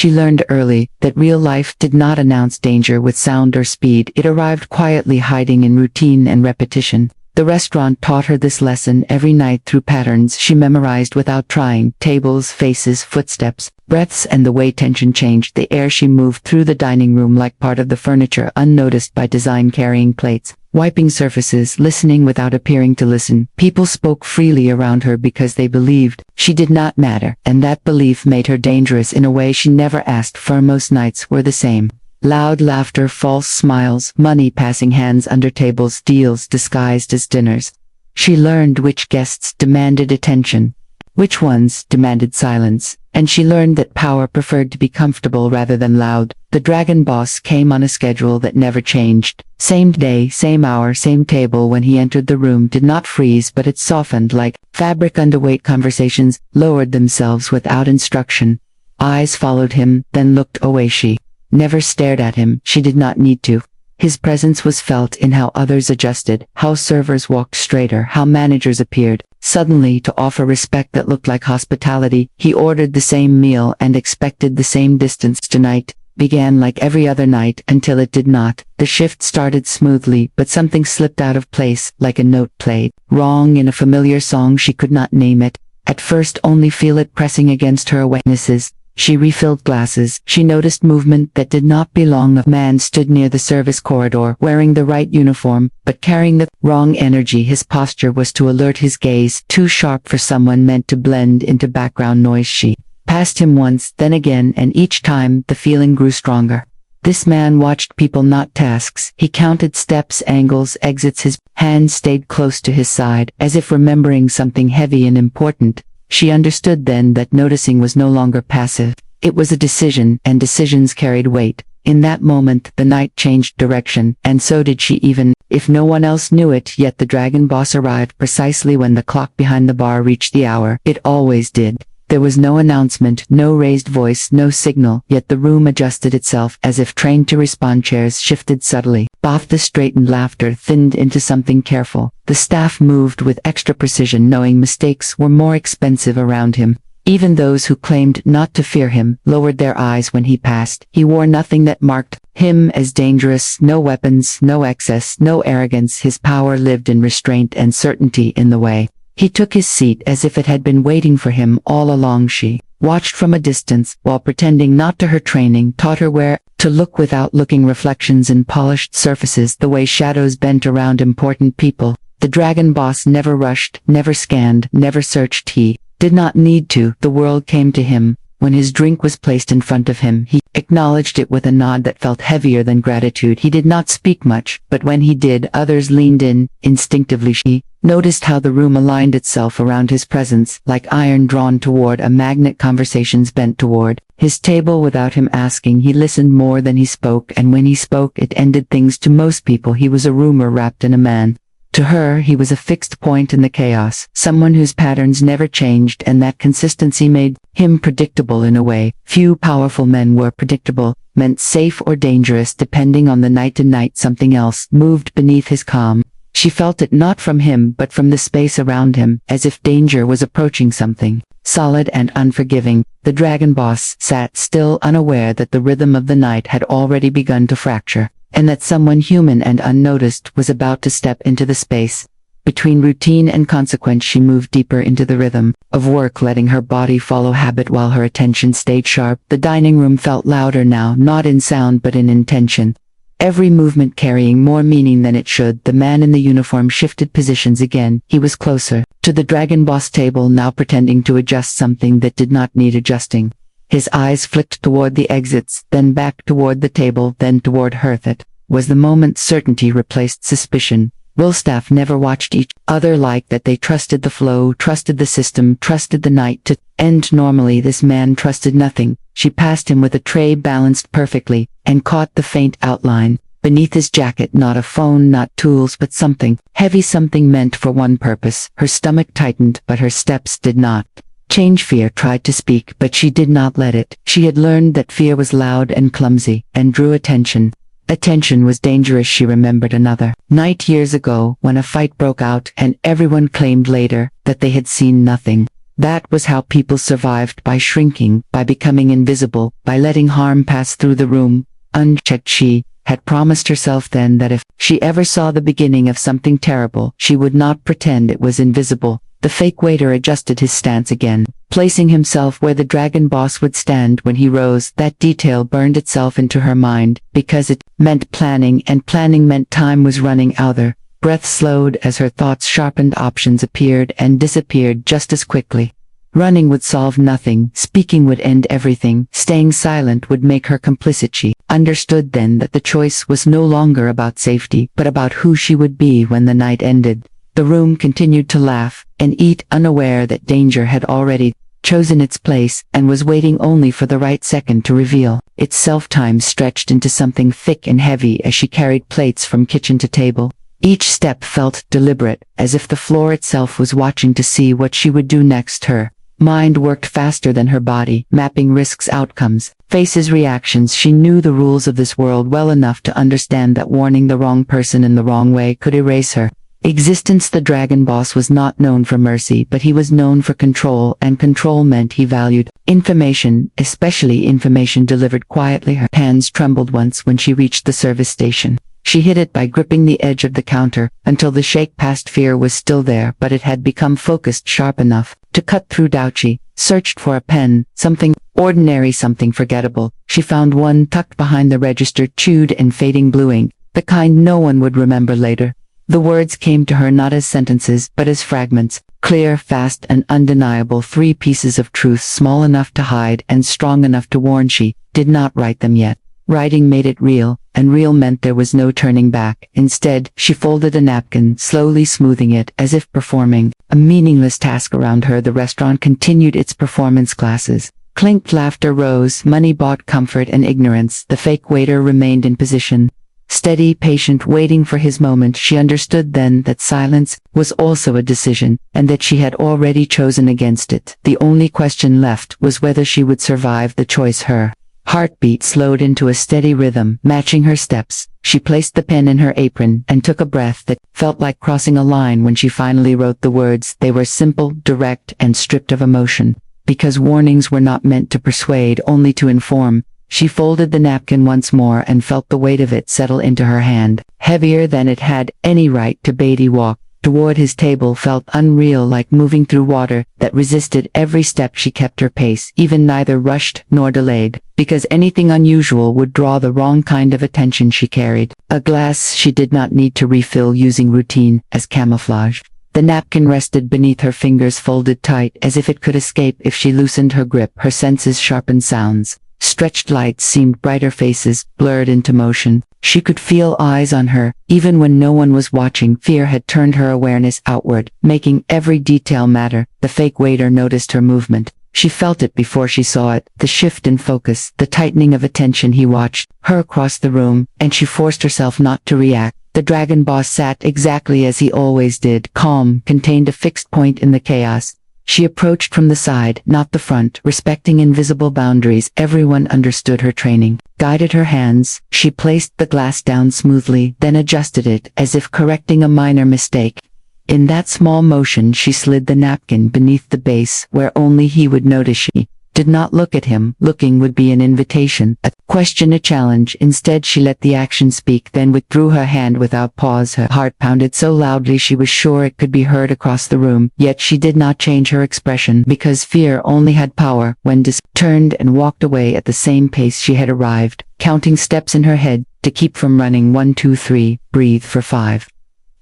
She learned early that real life did not announce danger with sound or speed. It arrived quietly, hiding in routine and repetition. The restaurant taught her this lesson every night through patterns she memorized without trying: tables, faces, footsteps, breaths, and the way tension changed the air. She moved through the dining room like part of the furniture, unnoticed by design, carrying plates, wiping surfaces, listening without appearing to listen. People spoke freely around her because they believed she did not matter, and that belief made her dangerous in a way she never asked for. Most nights were the same. Loud laughter, false smiles, money passing hands under tables, deals disguised as dinners. She learned which guests demanded attention, which ones demanded silence, and she learned that power preferred to be comfortable rather than loud. The dragon boss came on a schedule that never changed. Same day, same hour, same table. When he entered, the room did not freeze, but it softened like fabric. Underweight conversations lowered themselves without instruction. Eyes followed him, then looked away. She never stared at him. She did not need to. His presence was felt in how others adjusted, how servers walked straighter, how managers appeared suddenly to offer respect that looked like hospitality. He ordered the same meal and expected the same distance. Tonight began like every other night until it did not. The shift started smoothly, but something slipped out of place, like a note played wrong in a familiar song. She could not name it. At first only feel it pressing against her awarenesses. She refilled glasses. She noticed movement that did not belong. A man stood near the service corridor, wearing the right uniform, but carrying the wrong energy. His posture was to alert his gaze, too sharp for someone meant to blend into background noise. She passed him once, then again, and each time the feeling grew stronger. This man watched people, not tasks. He counted steps, angles, exits. His hand stayed close to his side, as if remembering something heavy and important. She understood then that noticing was no longer passive. It was a decision, and decisions carried weight. In that moment, the night changed direction, and so did she, even if no one else knew it. Yet the dragon boss arrived precisely when the clock behind the bar reached the hour. It always did. There was no announcement, no raised voice, no signal, yet the room adjusted itself as if trained to respond. Chairs shifted subtly. The straightened, laughter thinned into something careful. The staff moved with extra precision, knowing mistakes were more expensive around him. Even those who claimed not to fear him lowered their eyes when he passed. He wore nothing that marked him as dangerous: no weapons, no excess, no arrogance. His power lived in restraint and certainty in the way he took his seat, as if it had been waiting for him all along. She watched from a distance, while pretending not to. Her training taught her where to look without looking: reflections in polished surfaces, the way shadows bent around important people. The dragon boss never rushed, never scanned, never searched. He did not need to. The world came to him. When his drink was placed in front of him, he acknowledged it with a nod that felt heavier than gratitude. He did not speak much, but when he did, others leaned in. Instinctively she noticed how the room aligned itself around his presence, like iron drawn toward a magnet. Conversations bent toward his table without him asking. He listened more than he spoke, and when he spoke, it ended things. To most people he was a rumor wrapped in a man. To her, he was a fixed point in the chaos, someone whose patterns never changed, and that consistency made him predictable in a way few powerful men were. Predictable meant safe or dangerous depending on the night. Tonight something else moved beneath his calm. She felt it not from him but from the space around him, as if danger was approaching. Something solid and unforgiving. The dragon boss sat still, unaware that the rhythm of the night had already begun to fracture, and that someone human and unnoticed was about to step into the space between routine and consequence. She moved deeper into the rhythm of work, letting her body follow habit while her attention stayed sharp. The dining room felt louder now, not in sound but in intention, every movement carrying more meaning than it should. The man in the uniform shifted positions again. He was closer to the dragon boss table now, pretending to adjust something that did not need adjusting. His eyes flicked toward the exits, then back toward the table, then toward her. That was the moment certainty replaced suspicion. Will staff never watched each other like that. They trusted the flow, trusted the system, trusted the night to end normally. This man trusted nothing. She passed him with a tray balanced perfectly, and caught the faint outline beneath his jacket. Not a phone, not tools, but something heavy, something meant for one purpose. Her stomach tightened, but her steps did not change. Fear tried to speak, but she did not let it. She had learned that fear was loud and clumsy, and drew attention. Attention was dangerous. She remembered another night years ago when a fight broke out and everyone claimed later that they had seen nothing. That was how people survived, by shrinking, by becoming invisible, by letting harm pass through the room. Unchecked, she had promised herself then that if she ever saw the beginning of something terrible, she would not pretend it was invisible. The fake waiter adjusted his stance again, placing himself where the dragon boss would stand when he rose. That detail burned itself into her mind, because it meant planning, and planning meant time was running out. Her breath slowed as her thoughts sharpened. Options appeared and disappeared just as quickly. Running would solve nothing, speaking would end everything, staying silent would make her complicit. She understood then that the choice was no longer about safety, but about who she would be when the night ended. The room continued to laugh and eat, unaware that danger had already chosen its place and was waiting only for the right second to reveal itself. Time stretched into something thick and heavy as she carried plates from kitchen to table. Each step felt deliberate, as if the floor itself was watching to see what she would do next. Her mind worked faster than her body, mapping risks, outcomes, faces, reactions. She knew the rules of this world well enough to understand that warning the wrong person in the wrong way could erase her existence. The dragon boss was not known for mercy, but he was known for control, and control meant he valued information, especially information delivered quietly. Her hands trembled once when she reached the service station. She hid it by gripping the edge of the counter, until the shake past fear was still there, but it had become focused, sharp enough to cut through doubt. She searched for a pen, something ordinary, something forgettable. She found one tucked behind the register, chewed and fading blue ink, the kind no one would remember later. The words came to her not as sentences, but as fragments, clear, fast, and undeniable. 3 pieces of truth, small enough to hide and strong enough to warn. She did not write them yet. Writing made it real, and real meant there was no turning back. Instead, she folded a napkin, slowly smoothing it, as if performing a meaningless task. Around her, the restaurant continued its performance classes. Clinked, laughter rose, money bought comfort and ignorance. The fake waiter remained in position, steady, patient, waiting for his moment. She understood then that silence was also a decision, and that she had already chosen against it. The only question left was whether she would survive the choice. Her heartbeat slowed into a steady rhythm, matching her steps. She placed the pen in her apron and took a breath that felt like crossing a line. When she finally wrote the words, they were simple, direct, and stripped of emotion. Because warnings were not meant to persuade, only to inform. She folded the napkin once more and felt the weight of it settle into her hand, heavier than it had any right to. Beatty walked toward his table, felt unreal, like moving through water that resisted every step. She kept her pace, even neither rushed nor delayed, because anything unusual would draw the wrong kind of attention. She carried a glass she did not need to refill, using routine as camouflage. The napkin rested beneath her fingers, folded tight, as if it could escape if she loosened her grip. Her senses sharpened sounds. Stretched lights seemed brighter, faces blurred into motion. She could feel eyes on her, even when no one was watching. Fear had turned her awareness outward, making every detail matter. The fake waiter noticed her movement. She felt it before she saw it, the shift in focus, the tightening of attention. He watched her across the room, and she forced herself not to react. The dragon boss sat exactly as he always did, calm, contained, a fixed point in the chaos. She approached from the side, not the front, respecting invisible boundaries. Everyone understood her training. Guided her hands, she placed the glass down smoothly, then adjusted it, as if correcting a minor mistake. In that small motion, she slid the napkin beneath the base, where only he would notice. She did not look at him. Looking would be an invitation, a question, a challenge. Instead, she let the action speak, then withdrew her hand without pause. Her heart pounded so loudly she was sure it could be heard across the room, yet she did not change her expression, because fear only had power when turned and walked away at the same pace she had arrived, counting steps in her head to keep from running. 1, 2, 3, breathe for 5.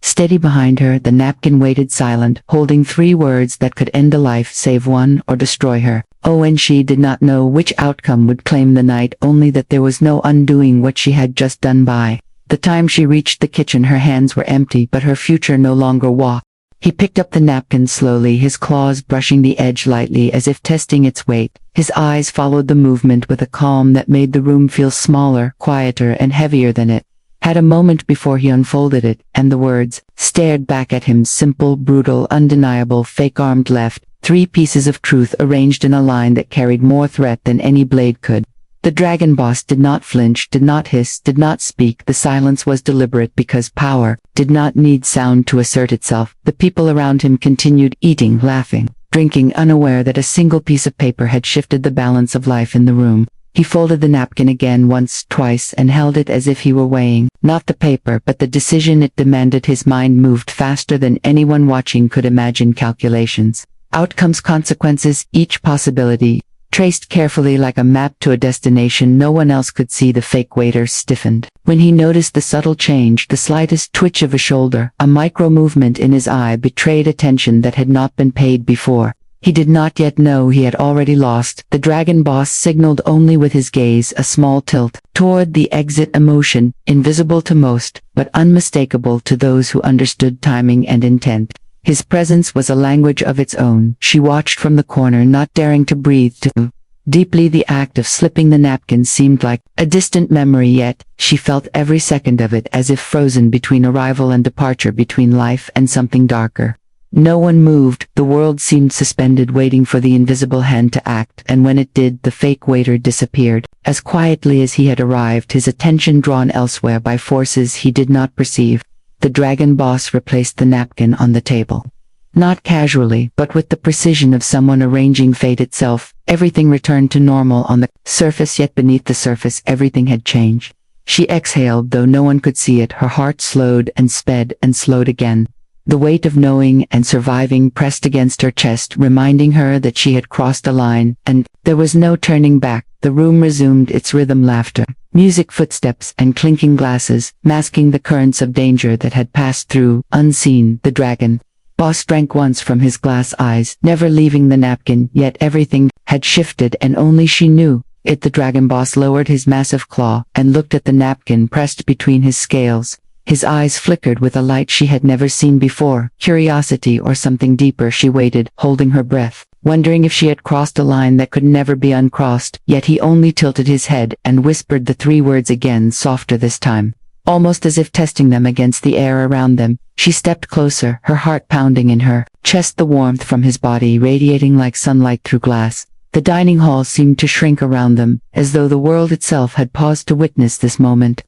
Steady behind her, the napkin waited, silent, holding 3 words that could end a life, save one, or destroy her. Oh, and she did not know which outcome would claim the night, only that there was no undoing what she had just done. By the time she reached the kitchen, her hands were empty, but her future no longer walked. He picked up the napkin slowly, his claws brushing the edge lightly as if testing its weight. His eyes followed the movement with a calm that made the room feel smaller, quieter, and heavier than it had a moment before. He unfolded it, and the words stared back at him, simple, brutal, undeniable. Fake armed left, 3 pieces of truth arranged in a line that carried more threat than any blade could. The dragon boss did not flinch, did not hiss, did not speak. The silence was deliberate, because power did not need sound to assert itself. The people around him continued eating, laughing, drinking, unaware that a single piece of paper had shifted the balance of life in the room. He folded the napkin again once, twice, and held it as if he were weighing, not the paper but the decision it demanded. His mind moved faster than anyone watching could imagine. Calculations, outcomes, consequences, each possibility, traced carefully like a map to a destination no one else could see. The fake waiter stiffened when he noticed the subtle change. The slightest twitch of a shoulder, a micro movement in his eye betrayed attention that had not been paid before. He did not yet know he had already lost. The dragon boss signaled only with his gaze, a small tilt toward the exit, emotion, invisible to most, but unmistakable to those who understood timing and intent. His presence was a language of its own. She watched from the corner, not daring to breathe too deeply. The act of slipping the napkin seemed like a distant memory, yet she felt every second of it as if frozen between arrival and departure, between life and something darker. No one moved. The world seemed suspended, waiting for the invisible hand to act, and when it did, the fake waiter disappeared, as quietly as he had arrived, his attention drawn elsewhere by forces he did not perceive. The dragon boss replaced the napkin on the table. Not casually, but with the precision of someone arranging fate itself. Everything returned to normal on the surface, yet beneath the surface everything had changed. She exhaled, though no one could see it. Her heart slowed and sped and slowed again. The weight of knowing and surviving pressed against her chest, reminding her that she had crossed a line, and there was no turning back. The room resumed its rhythm, laughter, music, footsteps, and clinking glasses, masking the currents of danger that had passed through, unseen. The dragon boss drank once from his glass eyes, never leaving the napkin, yet everything had shifted, and only she knew it. The dragon boss lowered his massive claw and looked at the napkin pressed between his scales. His eyes flickered with a light she had never seen before, curiosity or something deeper. She waited, holding her breath, wondering if she had crossed a line that could never be uncrossed, yet he only tilted his head and whispered the three words again, softer this time, almost as if testing them against the air around them. She stepped closer, her heart pounding in her chest, the warmth from his body radiating like sunlight through glass. The dining hall seemed to shrink around them, as though the world itself had paused to witness this moment.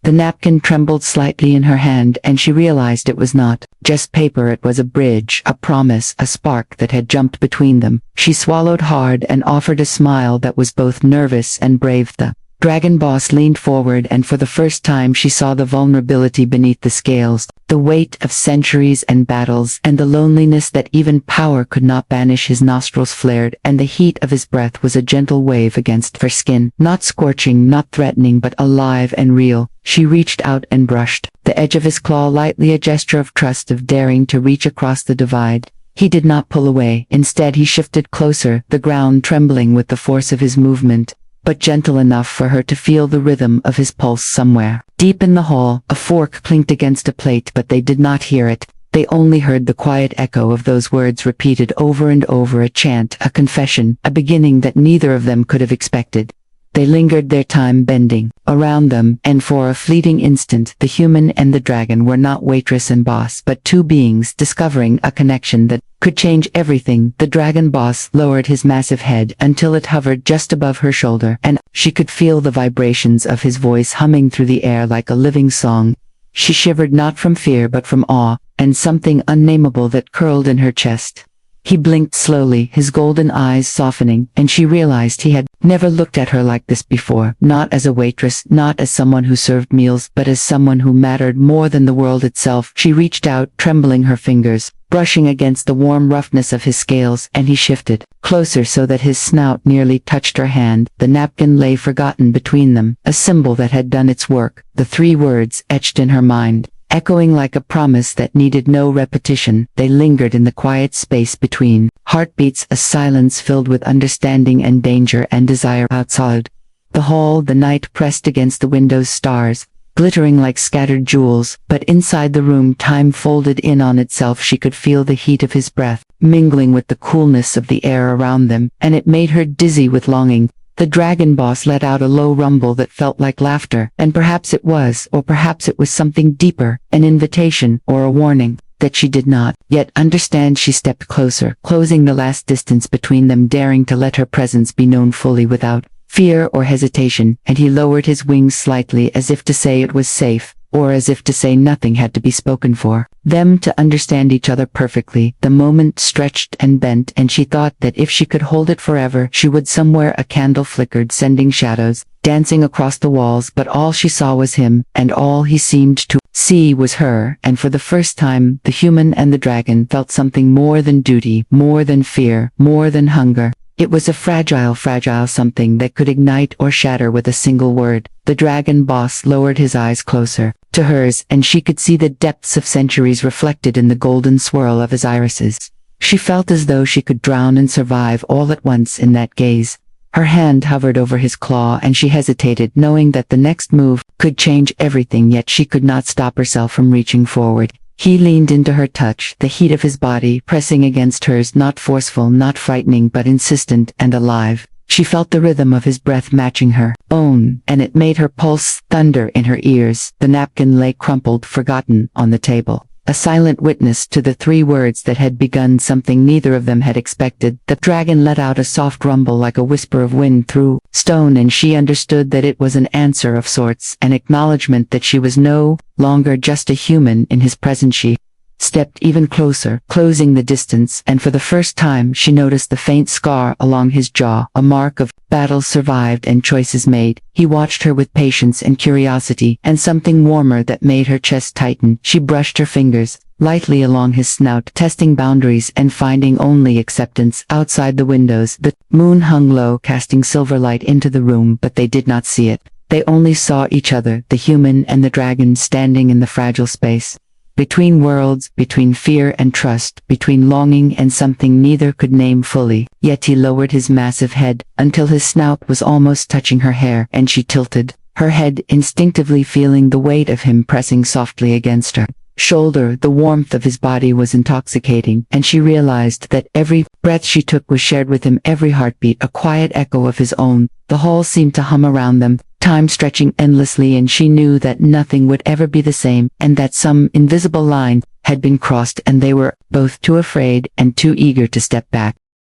The napkin trembled slightly in her hand, and she realized it was not just paper. It was a bridge, a promise, a spark that had jumped between them. She swallowed hard and offered a smile that was both nervous and brave. The dragon boss leaned forward, and for the first time she saw the vulnerability beneath the scales, the weight of centuries and battles, and the loneliness that even power could not banish. His nostrils flared, and the heat of his breath was a gentle wave against her skin, not scorching, not threatening, but alive and real. She reached out and brushed the edge of his claw lightly, a gesture of trust, of daring to reach across the divide. He did not pull away. Instead he shifted closer, the ground trembling with the force of his movement, but gentle enough for her to feel the rhythm of his pulse. Somewhere deep in the hall, a fork clinked against a plate, but they did not hear it. They only heard the quiet echo of those words repeated over and over, a chant, a confession, a beginning that neither of them could have expected. They lingered, their time bending around them, and for a fleeting instant the human and the dragon were not waitress and boss, but two beings discovering a connection that could change everything. The dragon boss lowered his massive head until it hovered just above her shoulder, and she could feel the vibrations of his voice humming through the air like a living song. She shivered, not from fear but from awe, and something unnameable that curled in her chest. He blinked slowly, his golden eyes softening, and she realized he had never looked at her like this before, not as a waitress, not as someone who served meals, but as someone who mattered more than the world itself. She reached out, trembling her fingers, brushing against the warm roughness of his scales, and he shifted closer so that his snout nearly touched her hand. The napkin lay forgotten between them, a symbol that had done its work, the three words etched in her mind, echoing like a promise that needed no repetition. They lingered in the quiet space between heartbeats, a silence filled with understanding and danger and desire. Outside the hall, the night pressed against the windows, stars glittering like scattered jewels, but inside the room time folded in on itself. She could feel the heat of his breath mingling with the coolness of the air around them, and it made her dizzy with longing. The dragon boss let out a low rumble that felt like laughter, and perhaps it was, or perhaps it was something deeper, an invitation or a warning that she did not yet understand. She stepped closer, closing the last distance between them, daring to let her presence be known fully without fear or hesitation, and he lowered his wings slightly as if to say it was safe. or as if to say nothing had to be spoken for them to understand each other perfectly. The moment stretched and bent, and she thought that if she could hold it forever, she would. Somewhere a candle flickered, sending shadows dancing across the walls, but all she saw was him, and all he seemed to see was her, and for the first time, the human and the dragon felt something more than duty, more than fear, more than hunger. It was a fragile something that could ignite or shatter with a single word. The dragon boss lowered his eyes closer to hers, and she could see the depths of centuries reflected in the golden swirl of his irises. She felt as though she could drown and survive all at once in that gaze. Her hand hovered over his claw, and she hesitated, knowing that the next move could change everything, yet she could not stop herself from reaching forward. He leaned into her touch, the heat of his body pressing against hers, not forceful, not frightening, but insistent and alive. She felt the rhythm of his breath matching her own, and it made her pulse thunder in her ears. The napkin lay crumpled, forgotten, on the table, a silent witness to the 3 words that had begun something neither of them had expected. The dragon let out a soft rumble like a whisper of wind through stone, and she understood that it was an answer of sorts, an acknowledgement that she was no longer just a human in his presence. She stepped even closer, closing the distance, and for the first time she noticed the faint scar along his jaw, a mark of battles survived and choices made. He watched her with patience and curiosity, and something warmer that made her chest tighten. She brushed her fingers lightly along his snout, testing boundaries and finding only acceptance. Outside the windows, the moon hung low, casting silver light into the room, but they did not see it. They only saw each other, the human and the dragon, standing in the fragile space between worlds, between fear and trust, between longing and something neither could name fully. Yet he lowered his massive head until his snout was almost touching her hair, and she tilted her head, instinctively feeling the weight of him pressing softly against her shoulder. The warmth of his body was intoxicating, and she realized that every breath she took was shared with him, every heartbeat a quiet echo of his own. The hall seemed to hum around them, time stretching endlessly, and she knew that nothing would ever be the same, and that some invisible line had been crossed, and they were both too afraid and too eager to step back.